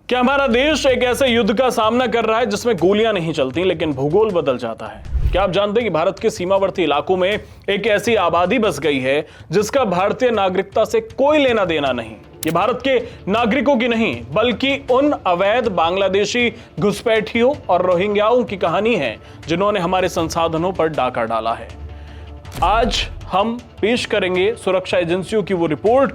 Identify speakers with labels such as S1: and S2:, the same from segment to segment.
S1: क्या हमारा देश एक ऐसे युद्ध का सामना कर रहा है जिसमें गोलियां नहीं चलती लेकिन भूगोल बदल जाता है? क्या आप जानते हैं कि भारत के सीमावर्ती इलाकों में एक ऐसी आबादी बस गई है जिसका भारतीय नागरिकता से कोई लेना देना नहीं? ये भारत के नागरिकों की नहीं बल्कि उन अवैध बांग्लादेशी घुसपैठियों और रोहिंग्याओं की कहानी है जिन्होंने हमारे संसाधनों पर डाका डाला है। आज हम पेश करेंगे सुरक्षा एजेंसियों की वो रिपोर्ट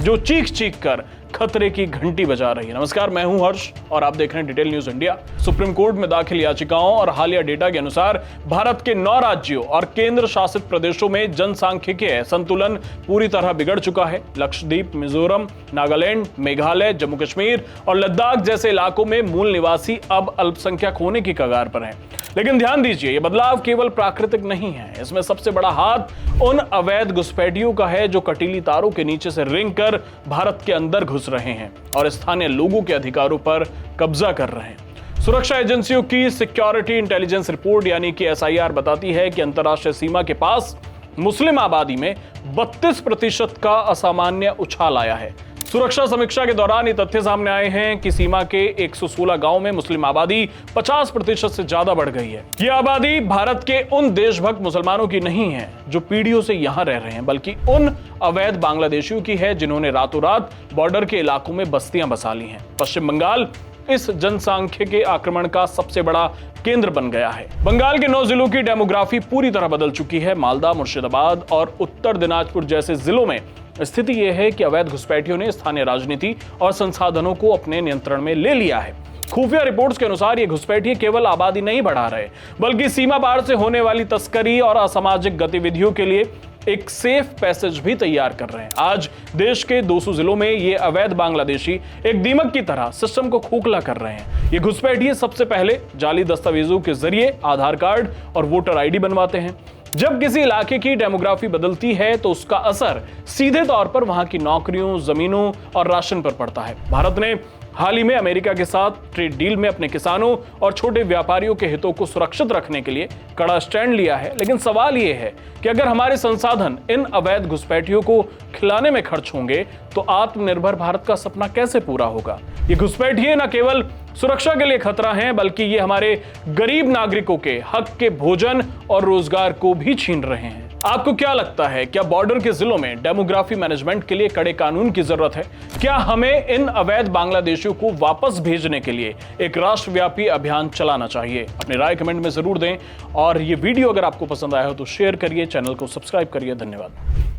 S1: जो चीख चीख कर खतरे की घंटी बजा रही है। नमस्कार, मैं हूं हर्ष और आप देख रहे हैं detail news India. Supreme court में दाखिल याचिकाओं और हालिया डेटा के अनुसार भारत के 9 राज्यों और केंद्र शासित प्रदेशों में जनसांख्यिकीय संतुलन पूरी तरह बिगड़ चुका है। लक्षद्वीप, मिजोरम, नागालैंड, मेघालय, जम्मू कश्मीर और लद्दाख जैसे इलाकों में मूल निवासी अब अल्पसंख्यक होने की कगार पर हैं। लेकिन ध्यान दीजिए, ये बदलाव केवल प्राकृतिक नहीं है। इसमें सबसे बड़ा हाथ उन अवैध घुसपैठियों का है जो कटीली तारों के नीचे से रेंग कर भारत के अंदर घुस रहे हैं और स्थानीय लोगों के अधिकारों पर कब्जा कर रहे हैं। सुरक्षा एजेंसियों की सिक्योरिटी इंटेलिजेंस रिपोर्ट यानी कि SIR बताती है कि अंतर्राष्ट्रीय सीमा के पास मुस्लिम आबादी में 32% का असामान्य उछाल आया है। सुरक्षा समीक्षा के दौरान ये तथ्य सामने आए हैं कि सीमा के 116 गांव में मुस्लिम आबादी 50% से ज्यादा बढ़ गई है। ये आबादी भारत के उन देशभक्त मुसलमानों की नहीं है जो पीढ़ियों से यहां रह रहे हैं, बल्कि उन अवैध बांग्लादेशियों की है जिन्होंने रातों रात बॉर्डर के इलाकों में बस्तियां बसा ली हैं। पश्चिम बंगाल इस जनसांख्यिकीय आक्रमण का सबसे बड़ा केंद्र बन गया है। बंगाल के 9 जिलों की डेमोग्राफी पूरी तरह बदल चुकी है। मालदा, मुर्शिदाबाद और उत्तर दिनाजपुर जैसे जिलों में स्थिति यह है कि अवैध घुसपैठियों ने स्थानीय राजनीति और संसाधनों को अपने नियंत्रण में ले लिया है। खुफिया रिपोर्ट्स के अनुसार ये घुसपैठिए केवल आबादी नहीं बढ़ा रहे, बल्कि सीमा पार से होने वाली तस्करी और असामाजिक गतिविधियों के लिए एक सेफ पैसेज भी तैयार कर रहे हैं। आज देश के 200 जिलों में ये अवैध बांग्लादेशी एक दीमक की तरह सिस्टम को खोखला कर रहे हैं। ये घुसपैठिए सबसे पहले जाली दस्तावेजों के जरिए आधार कार्ड और वोटर ID बनवाते हैं। जब किसी इलाके की डेमोग्राफी बदलती है तो उसका असर सीधे तौर पर वहां की नौकरियों, जमीनों और राशन पर पड़ता है। भारत ने हाल ही में अमेरिका के साथ ट्रेड डील में अपने किसानों और छोटे व्यापारियों के हितों को सुरक्षित रखने के लिए कड़ा स्टैंड लिया है। लेकिन सवाल यह है कि अगर हमारे संसाधन इन अवैध घुसपैठियों को खिलाने में खर्च होंगे तो आत्मनिर्भर भारत का सपना कैसे पूरा होगा? ये घुसपैठिए न केवल सुरक्षा के लिए खतरा हैं, बल्कि ये हमारे गरीब नागरिकों के हक के भोजन और रोजगार को भी छीन रहे हैं। आपको क्या लगता है, क्या बॉर्डर के जिलों में डेमोग्राफी मैनेजमेंट के लिए कड़े कानून की जरूरत है? क्या हमें इन अवैध बांग्लादेशियों को वापस भेजने के लिए एक राष्ट्रव्यापी अभियान चलाना चाहिए? अपनी राय कमेंट में जरूर दें और ये वीडियो अगर आपको पसंद आया हो तो शेयर करिए, चैनल को सब्सक्राइब करिए। धन्यवाद।